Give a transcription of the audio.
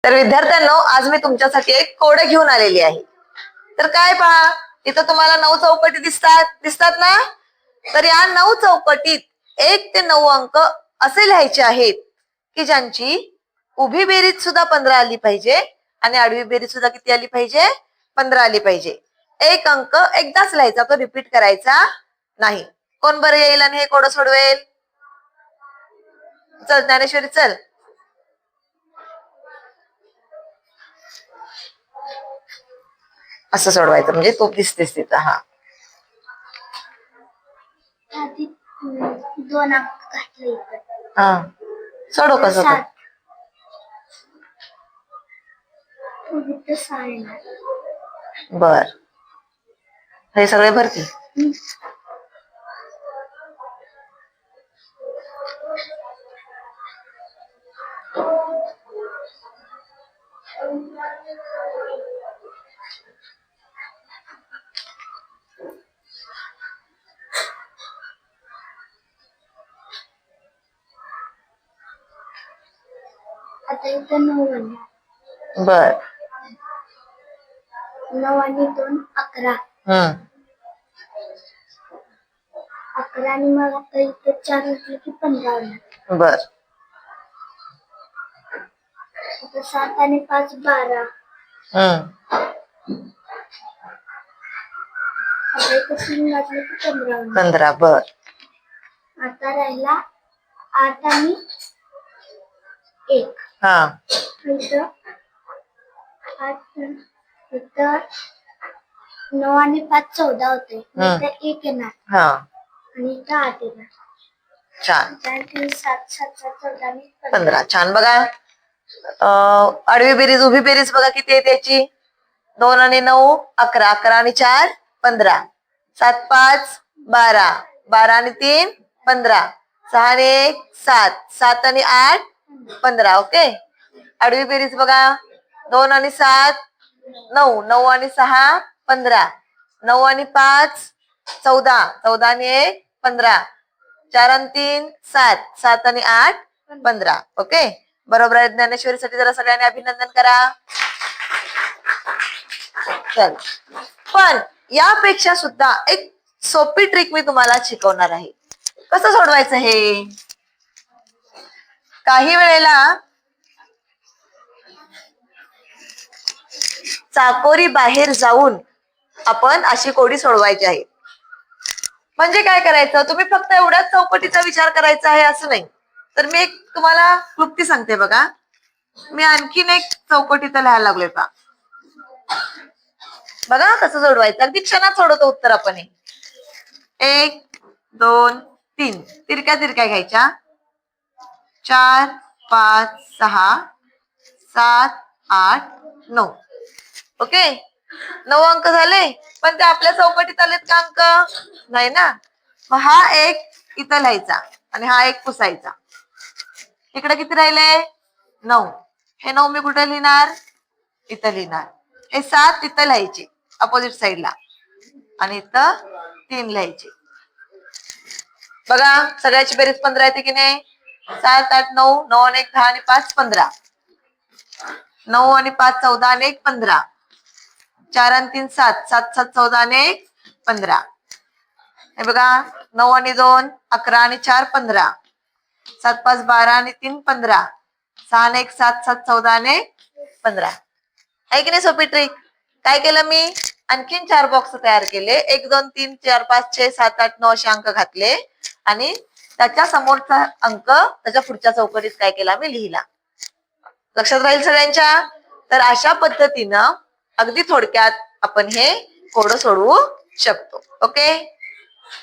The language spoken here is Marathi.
तर विद्यार्थ्यांनो, आज मी तुमच्यासाठी एक कोड घेऊन आलेली आहे. तर काय पहा, इथं तुम्हाला 9 चौकटी दिसतात ना. तर या 9 चौकटीत 1 ते 9 अंक असे लिहायचे आहेत की ज्यांची उभी बेरीज सुद्धा 15 आली पाहिजे आणि आडवी बेरीज सुद्धा किती आली पाहिजे, 15 आली पाहिजे. एक अंक एकदाच लिहायचा, तो रिपीट करायचा नाही. कोण बरं येईल आणि हे कोड सोडवेल? चल ज्ञानेश्वरी, चल. असं सोडवायचं म्हणजे तो दिसतेस तिथं. हा, 2 अंक घातले. हा, सोडव कसं. बर, हे सगळे भरती. आता इथं 9 आला. बर, 9 आणि 2 11. 11 आणि मग आता इथं 4 असले की 15 आला. बर, आता 7 आणि 5 12. आता इथं 3 घातले की 15 आला. 15. बर, आता राहिला 8 आणि 1. हा, इथं 9 आणि 5 14 होते. इथं 1 येणार हा, आणि इथं 8 येणार. छान. 7 7 14 आणि 15. छान. बघा, आडवी बेरीज उभी बेरीज बघा किती आहे त्याची. 2 आणि 9 11. 11 आणि 4 15. 7 5 12. 12 आणि 3 15. 6 आणि 1 7. 7 आणि 8 15. ओके. आडवी बेरीज बघा, 2 आणि 7 9. 9 आणि 6 15. 9 आणि 5 14. 14 आणि 1 15. 4 आणि 3 7. 7 आणि 8 15. ओके. बरोबर आहे. ज्ञानेश्वरीसाठी जरा सगळ्यांनी अभिनंदन करा. चल, पण यापेक्षा सुद्धा एक सोपी ट्रिक मी तुम्हाला शिकवणार आहे. कसं सोडवायचं हे. काही वेळेला चाकोरी बाहेर जाऊन आपण अशी कोडी सोडवायची आहे. म्हणजे काय करायचं, तुम्ही फक्त एवढ्याच चौकटीचा विचार करायचा आहे असं नाही. तर मी एक तुम्हाला क्लुप्ती सांगते बघा. मी आणखीन एक चौकट इथं लिहायला लागलोय पहा. बघा कसं सोडवायचं, अगदी क्षणात सोडवतो उत्तर आपण. 1 2 3 तिरक्या तिरक्या घ्यायच्या. 4 5 6 7 8 9. ओके. 9 अंक झाले, पण ते आपल्या चौकटीत आलेत का अंक? नाही ना. मग हा एक इथं लिहायचा आणि हा एक पुसायचा. इकडे किती राहिले? 9. हे 9 मी कुठे लिहिणार? इथं लिहिणार. हे 7 इथं लिहायचे अपोजिट साइडला आणि इथं 3 लिहायचे. बघा, सगळ्याची बेरीज 15 येते की नाही. 7 8 9. 9 आणि 1 10 आणि 5 15. 9 आणि 5 14 आणि 1 15. 4 आणि 3 7. 7 7 14 आणि 1 15. हे बघा, 9 आणि 2 11 आणि 4 15. 7 5 12 आणि 3 15. 6 आणि 1 7 7 14 आणि 1 15. आहे की नाही सोपी ट्रिक. काय केलं मी, आणखीन 4 बॉक्स तयार केले. 1 2 3 4 5 6 7 8 9 असे अंक घातले आणि त्याच्या समोरचा अंक त्याच्या पुढच्या चौकटीत काय केला मी, लिहिला. लक्षात राहील सगळ्यांच्या. तर अशा पद्धतीनं अगदी थोडक्यात आपण हे कोड सोडवू शकतो. ओके.